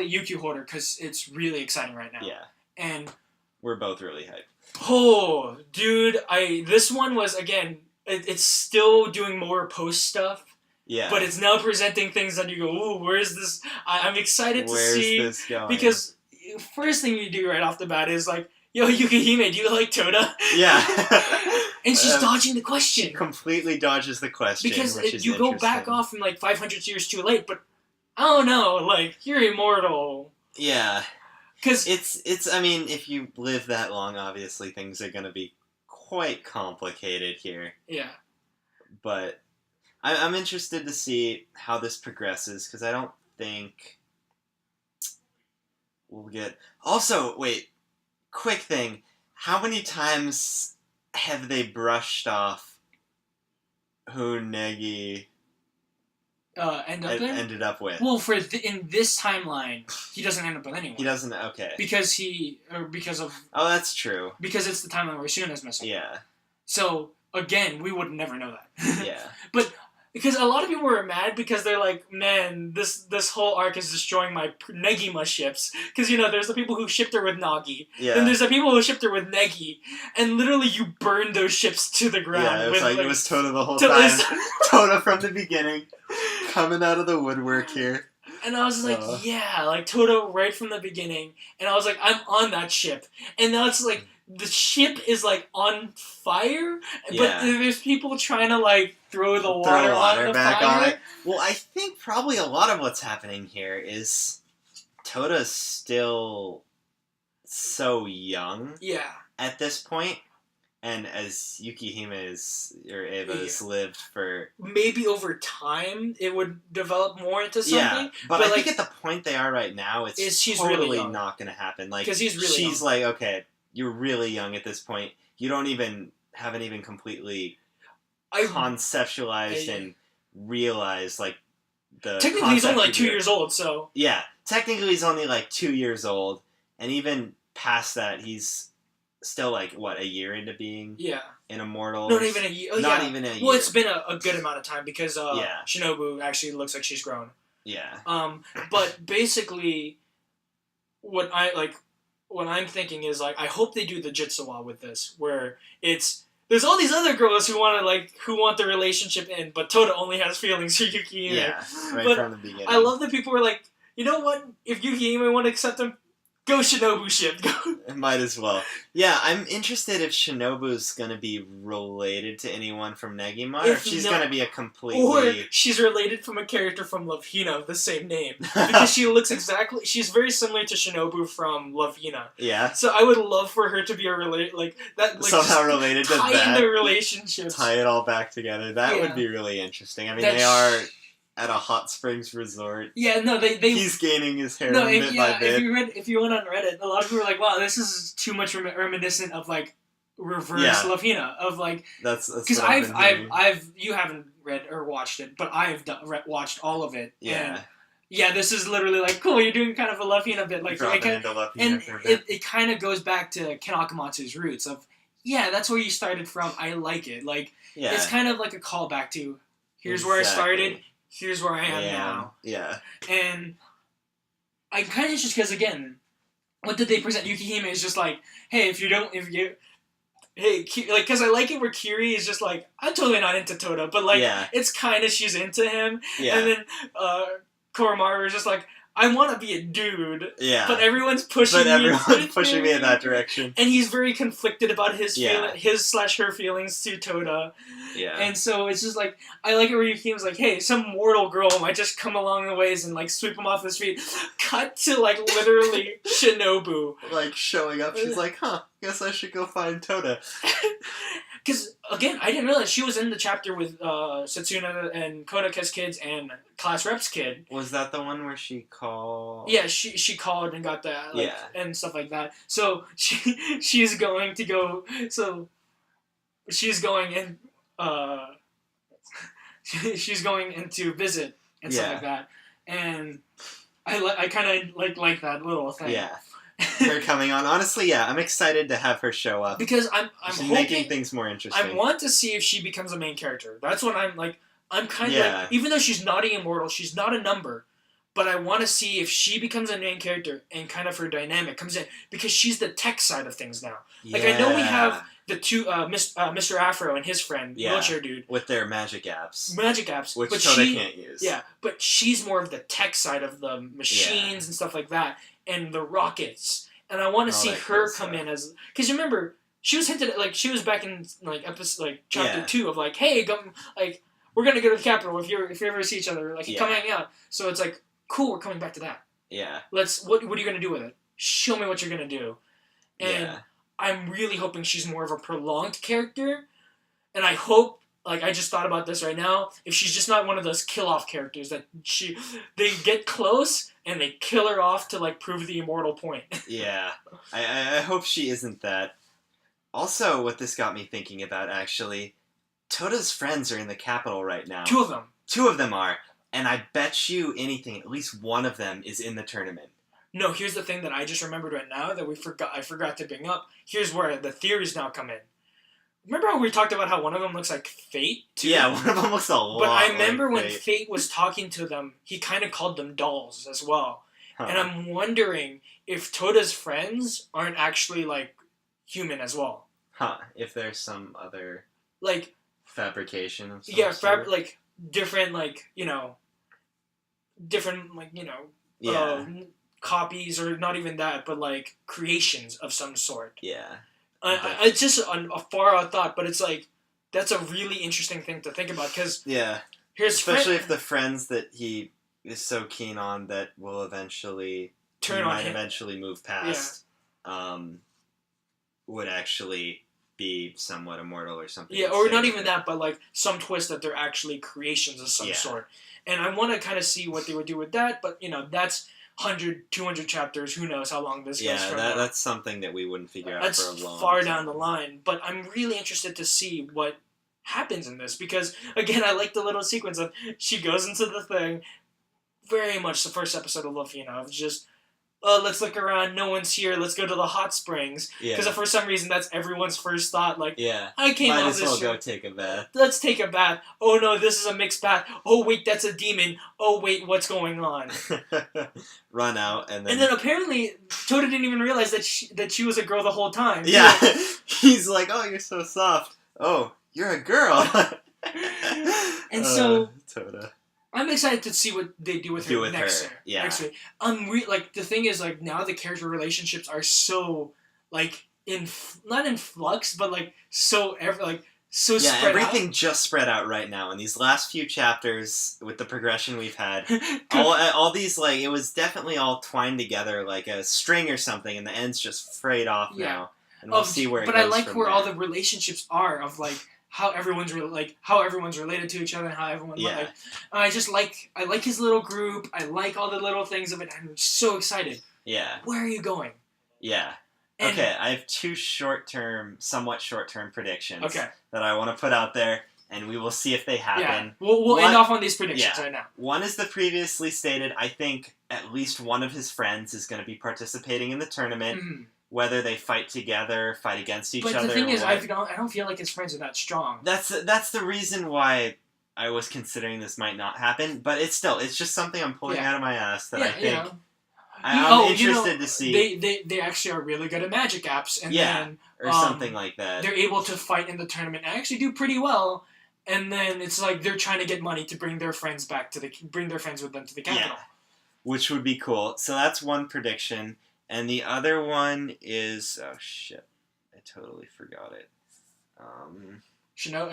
Yuki Holder because it's really exciting right now. Yeah. And we're both really hyped. Oh, dude, this one was again. It's still doing more post stuff. Yeah. But it's now presenting things that you go, ooh, where is this? I'm excited to see. Where's this going? Because first thing you do right off the bat is like, yo, Yukihime, do you like Toda? Yeah. And she's dodging the question. She completely dodges the question. Because you go back off from like 500 years too late, but I don't know, like, you're immortal. Yeah. Because it's. I mean, if you live that long, obviously things are going to be quite complicated here. Yeah. But I'm interested to see how this progresses, because I don't think we'll get... Also, wait, quick thing. How many times have they brushed off who Negi ended up with? Well, in this timeline, he doesn't end up with anyone. He doesn't, okay. Because of... Oh, that's true. Because it's the timeline where Suna's missing. Yeah. So, again, we would never know that. Yeah. But... Because a lot of people were mad because they're like, man, this whole arc is destroying my Negima ships. Because, there's the people who shipped her with Nagi. Yeah. Then there's the people who shipped her with Negi. And literally you burn those ships to the ground. Yeah, it was Toda the whole time. Toda from the beginning. Coming out of the woodwork here. And I was like, yeah, like Toda right from the beginning. And I was like, I'm on that ship. And now it's like, the ship is like on fire, but there's people trying to like throw the water on the back fire. On it. Well, I think probably a lot of what's happening here is Toda's still so young. Yeah. At this point, and as Eva has lived for maybe over time it would develop more into something. Yeah, but I think at the point they are right now, she's totally really not going to happen. Like because she's young. Like, okay, you're really young at this point. You haven't even completely conceptualized and realized like the. Technically, he's only like 2 years old. So yeah, technically he's only like 2 years old, and even past that, he's still like what, a year into being an immortal. Not even a year. Not even a year. Well, it's been a good amount of time because Shinobu actually looks like she's grown. Yeah. But basically, what I'm thinking is like I hope they do the Jitsuwa with this, where there's all these other girls who want the relationship in, but Toda only has feelings for Yukihime. Yeah, from the beginning. I love that people were like, you know what? If Yukihime want to accept him, go Shinobu ship. It might as well. Yeah, I'm interested if Shinobu's gonna be related to anyone from Negima, or if she's gonna be a completely... Or she's related from a character from Love Hina of the same name. Because she's very similar to Shinobu from Love Hina. Yeah. So I would love for her to be somehow related to that. Tie in their relationships. Tie it all back together. That would be really interesting. I mean, they are at a hot springs resort. Yeah, no, they he's gaining his hair bit by bit. If you went on Reddit, a lot of people were like, "Wow, this is too much reminiscent of like reverse Love Hina of like." That's because you haven't read or watched it, but I've watched all of it. Yeah. And this is literally like cool. You're doing kind of a Love Hina bit, into Love Hina and for a bit. it kind of goes back to Ken Akamatsu's roots of that's where you started from. I like it. Like it's kind of like a callback to here's where I started. Here's where I am now. Yeah. And I kind of just because again, what did they present? Yukihime is just like, hey, because I like it where Kiri is just like, I'm totally not into Toda, but like, it's kind of she's into him. Yeah. And then Koromaru is just like, I want to be a dude. Yeah. But everyone's pushing me in that direction. And he's very conflicted about his/her feelings to Toda. Yeah. And so it's just like, I like it where Yukihime's like, hey, some mortal girl might just come along the ways and like sweep him off his feet. Cut to like literally Shinobu. Like showing up, she's like, guess I should go find Toda. Because, again, I didn't realize she was in the chapter with Setsuna and Konaka's kids and Class Rep's kid. Was that the one where she called? Yeah, she called and got that, and stuff like that. So, she's going to go, she's going in, she's going in to visit and stuff like that. And I kind of like that little thing. Yeah. Her coming on. Honestly, I'm excited to have her show up. Because I'm making things more interesting. I want to see if she becomes a main character. That's what I'm kind of like, even though she's not an immortal, she's not a number, but I want to see if she becomes a main character and kind of her dynamic comes in because she's the tech side of things now. Like I know we have the two Mr. Afro and his friend, wheelchair dude, with their magic apps, which but Toda can't use. Yeah, but she's more of the tech side of the machines and stuff like that, and the rockets. And I want to see her come in as because you remember she was hinted at, like she was back in like episode like chapter 2 of like, hey, come, like we're gonna go to the capital if you ever see each other, like come hang out. So it's like cool, we're coming back to that. Yeah. What are you gonna do with it? Show me what you're gonna do. And I'm really hoping she's more of a prolonged character, and I hope. Like, I just thought about this right now. If she's just not one of those kill-off characters that they get close and they kill her off to, like, prove the immortal point. Yeah. I hope she isn't that. Also, what this got me thinking about, actually, Toda's friends are in the capital right now. 2 of them. 2 of them are. And I bet you anything, at least one of them is in the tournament. No, here's the thing that I just remembered right now that I forgot to bring up. Here's where the theories now come in. Remember how we talked about how one of them looks like Fate, too? Yeah, one of them looks a lot But I remember like when Fate was talking to them, he kind of called them dolls as well. Huh. And I'm wondering if Toda's friends aren't actually, like, human as well. Huh. If there's some other... Like... fabrication of some sort. Like, different, like, you know... different, like, you know... copies, or not even that, but, like, creations of some sort. Yeah. It's just a far-out thought, but it's like, that's a really interesting thing to think about, because... Yeah. Especially if the friends that he is so keen on that will eventually... eventually move past, would actually be somewhat immortal or something. Yeah, or not even that, but, like, some twist that they're actually creations of some sort. And I want to kind of see what they would do with that, but, you know, that's... 100, 200 chapters, who knows how long this goes for. Yeah, that's something that we wouldn't figure out for a long time. That's far down the line, but I'm really interested to see what happens in this, because, again, I like the little sequence of she goes into the thing, very much the first episode of Luffy, you know, just, let's look around, no one's here, let's go to the hot springs, because for some reason that's everyone's first thought, like, I came might off as this well show. Go take a bath. Let's take a bath. Oh no, this is a mixed bath. Oh wait, that's a demon. Oh wait, what's going on? Run out and then... And then apparently Toda didn't even realize that she was a girl the whole time. Yeah. He's like, oh, you're so soft. Oh, you're a girl. And so... Toda. I'm excited to see what they do with her next year. Yeah. Next week. Like, the thing is, like, now the character relationships are so, like, not in flux, but, like, so spread out. Everything just spread out right now. In these last few chapters, with the progression we've had, all these, like, it was definitely all twined together like a string or something, and the end's just frayed off now. And we'll see where it goes. But I like where all the relationships are of, like, how everyone's related to each other, and how everyone like. I like his little group. I like all the little things of it. I'm so excited. Yeah. Where are you going? Yeah. Okay, I have 2 somewhat short-term predictions that I want to put out there, and we will see if they happen. Yeah. We'll end off on these predictions right now. One is the previously stated. I think at least one of his friends is going to be participating in the tournament. Mm-hmm. Whether they fight together, fight against each other. But the thing is, I don't feel like his friends are that strong. That's the reason why I was considering this might not happen. But it's just something I'm pulling out of my ass that I think I'm interested to see. They actually are really good at magic apps, and then or something like that. They're able to fight in the tournament and actually do pretty well. And then it's like they're trying to get money to bring their friends bring their friends with them to the capital. Yeah, which would be cool. So that's one prediction. And the other one is... Oh, shit. I totally forgot it.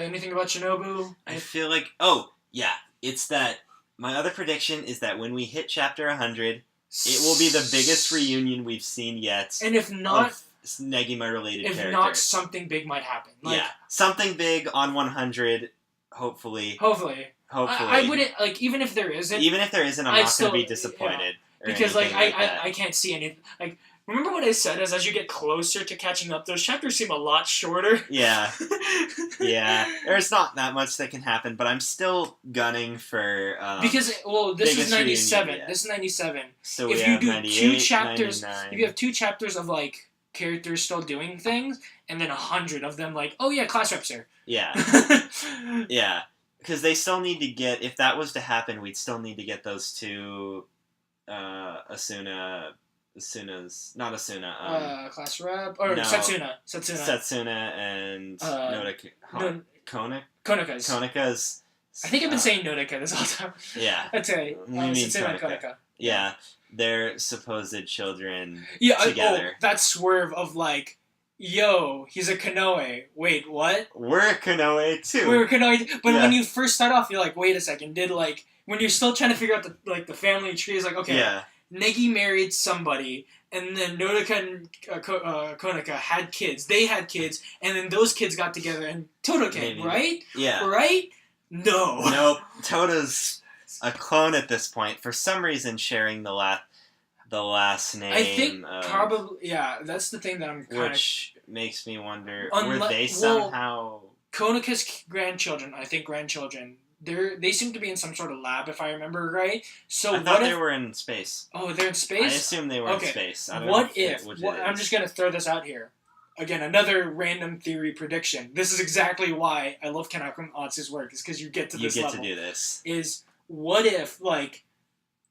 Anything about Shinobu? I feel like... Oh, yeah. It's that... My other prediction is that when we hit Chapter 100, it will be the biggest reunion we've seen yet. And if not... Negima-related characters. If not, something big might happen. Like, something big on 100, hopefully. I wouldn't... Like, even if there isn't... I'm not going to be disappointed. Because, like, I can't see anything. Like, remember what I said is as you get closer to catching up, those chapters seem a lot shorter. Yeah. There's not that much that can happen, but I'm still gunning for... because, this is 97. This is 97. So if you do 2 chapters... 99. If you have 2 chapters of, like, characters still doing things, and then 100 of them, like, oh yeah, class reps here. Yeah. Yeah. Because they still need to get... If that was to happen, we'd still need to get those 2... Asuna's not Asuna. Class rep or no. Setsuna and Konika's. Konika's. I think I've been saying Nodoka this whole time. Yeah. That's right. Setsuna and Konika. Yeah, their supposed children Yeah, together. That swerve of like, yo, he's a Konoe. Wait, what? We're a Konoe too. We're a Konoe, but when you first start off, you're like, wait a second, when you're still trying to figure out the family tree, is like, okay, yeah. Negi married somebody, and then Nodoka and Konika had kids. They had kids, and then those kids got together, and Toto came, right? Yeah. Right? No. Nope. Toto's a clone at this point. For some reason, sharing the last name. I think probably, yeah, that's the thing that I'm kind of... Which makes me wonder, were they somehow... Konika's grandchildren, they seem to be in some sort of lab, if I remember right. So I thought they were in space. Oh, they're in space? I assume they were in space. I don't what know if... I'm just going to throw this out here. Again, another random theory prediction. This is exactly why I love Ken Akamatsu's work, is because you get to this level. You get to do this. Is, what if, like,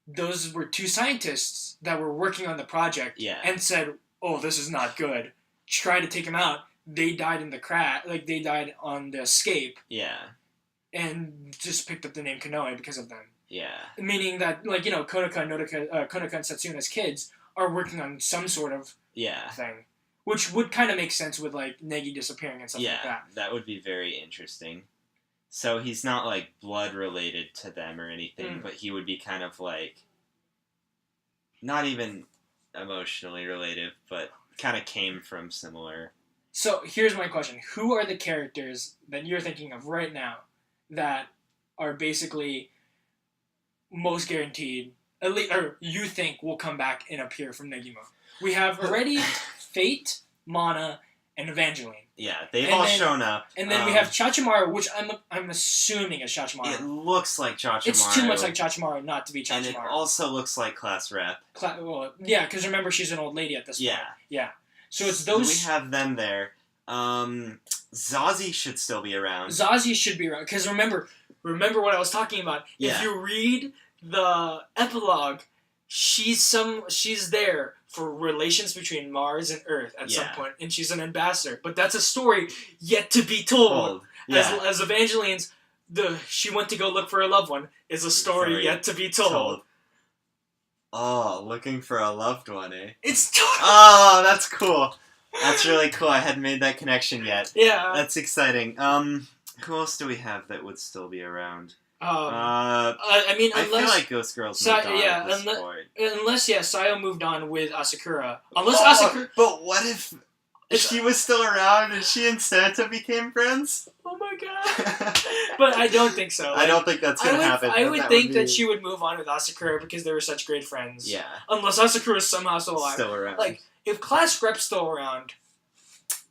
those were two scientists that were working on the project and said, oh, this is not good. Try to take him out. They died in the crash. Like, they died on the escape. Yeah. And just picked up the name Konoe because of them. Yeah. Meaning that, like, you know, Konika and Setsuna's kids are working on some sort of thing. Which would kind of make sense with, like, Negi disappearing and stuff like that. Yeah, that would be very interesting. So he's not, like, blood-related to them or anything, but he would be kind of, like, not even emotionally related, but kind of came from similar... So, here's my question. Who are the characters that you're thinking of right now that are basically most guaranteed, at least, or you think will come back and appear from Negima? We have already Fate, Mana, and Evangeline. Yeah, they've all shown up. And then we have Chachimaru, which I'm assuming is Chachimaru. It looks like Chachimaru. It's too much like Chachimaru not to be Chachimaru. And it also looks like class rep. Yeah, because remember, she's an old lady at this point. Yeah. So it's so those... we have them there. Zazie should still be around. Zazie should be around. Because remember what I was talking about. Yeah. If you read the epilogue, she's there for relations between Mars and Earth at some point, and she's an ambassador. But that's a story yet to be told. Yeah. As Evangeline's, she went to go look for her loved one is a story yet to be told. Oh, looking for a loved one, eh? It's totally... Oh, that's cool. That's really cool. I hadn't made that connection yet. Yeah. That's exciting. Who else do we have that would still be around? I mean, unless... I feel like Ghost Girl's moved on at this point. Unless, Sayo moved on with Asakura. Asakura... But what if she was still around and she and Santa became friends? Oh my god. But I don't think so. I don't think that's going to happen. I would think that she would move on with Asakura because they were such great friends. Yeah. Unless Asakura is somehow still alive. Still around. Like, if Class Rep's still around...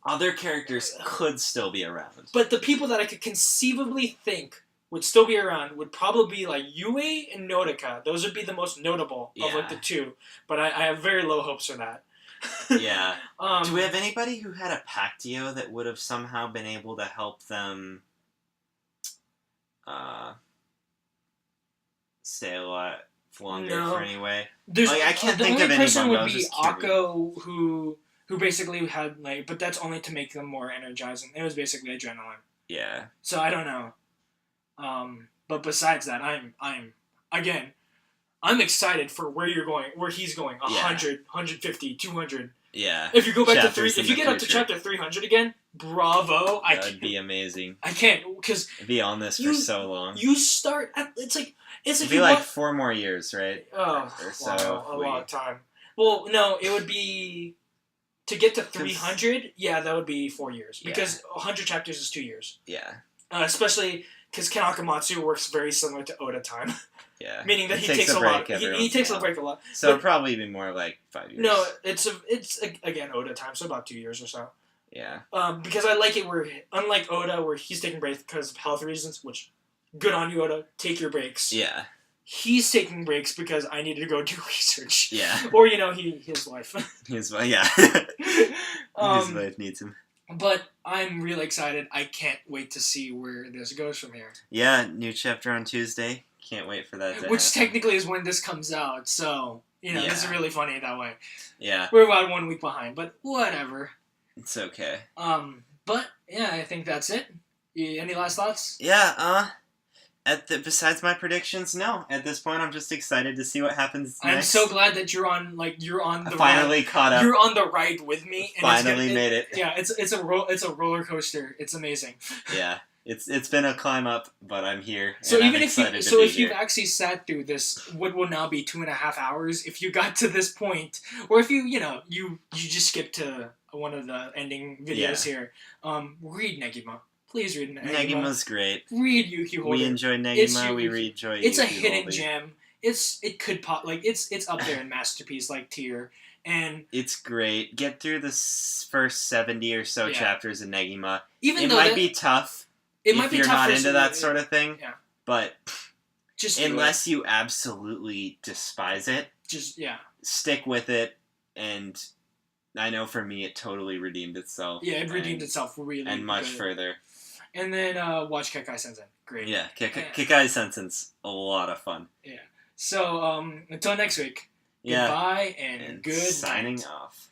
Other characters could still be around. But the people that I could conceivably think would still be around would probably be like Yue and Nodoka. Those would be the most notable of like the two. But I have very low hopes for that. Yeah. Do we have anybody who had a Pactio that would have somehow been able to help them stay a lot longer for anyway? I can't think of anyone. The only person would be Akko, who basically had like, but that's only to make them more energizing. It was basically adrenaline. Yeah. So I don't know. But besides that, I'm excited for where he's going. 100, 150, 200. Yeah. If you go back to if you get up to chapter 300 again, bravo. That'd be amazing. I can't, because... Be on this for so long. You start at, it'd be like 4 more years, right? Oh, or so. Wow, a long time. Well, no, it would be... To get to 300, that would be 4 years. Because 100 chapters is 2 years. Yeah. Especially because Ken Akamatsu works very similar to Oda time. Yeah. Meaning that he takes a lot. He takes a break a lot. So it'd probably be more like 5 years. No, it's again Oda time, so about 2 years or so. Yeah. Because I like it where, unlike Oda, where he's taking breaks because of health reasons, which, good on you, Oda, take your breaks. Yeah. He's taking breaks because I needed to go do research. Yeah. Or, his wife. His wife needs him. But I'm really excited. I can't wait to see where this goes from here. Yeah, new chapter on Tuesday. Can't wait for that to Which happen. technically is when this comes out, so, this is Yeah. really funny that way. Yeah, We're about 1 week behind, but whatever. it's okay. But, yeah, I think that's it. Any last thoughts? Yeah, besides my predictions, no. At this point, I'm just excited to see what happens next. I'm so glad that you're on the finally ride. caught up. You're on the ride with me. And Finally made it. Yeah, it's a roller coaster. It's amazing. Yeah. It's been a climb up, but I'm here. So and even I'm if you've actually sat through this, what will now be 2.5 hours, if you got to this point, or if you just skipped to one of the ending videos here, read Negima. Please read Negima. Negima's great. Read Yuki Holder. We enjoy Negima. We enjoy Yuki It's a hidden Holder. gem. It could pop it's up there in masterpiece tier, and it's great. Get through the first 70 or so chapters of Negima. Even it might be tough. It might be if you're tough not into that sort of thing. Yeah. But just unless you absolutely despise it, stick with it. And I know for me, it totally redeemed itself. Yeah, it redeemed itself really and much good. Further. And then watch Kekai Sensen. Great. Yeah, Kekai Sensen's a lot of fun. Yeah. So until next week. Goodbye and good signing night. off.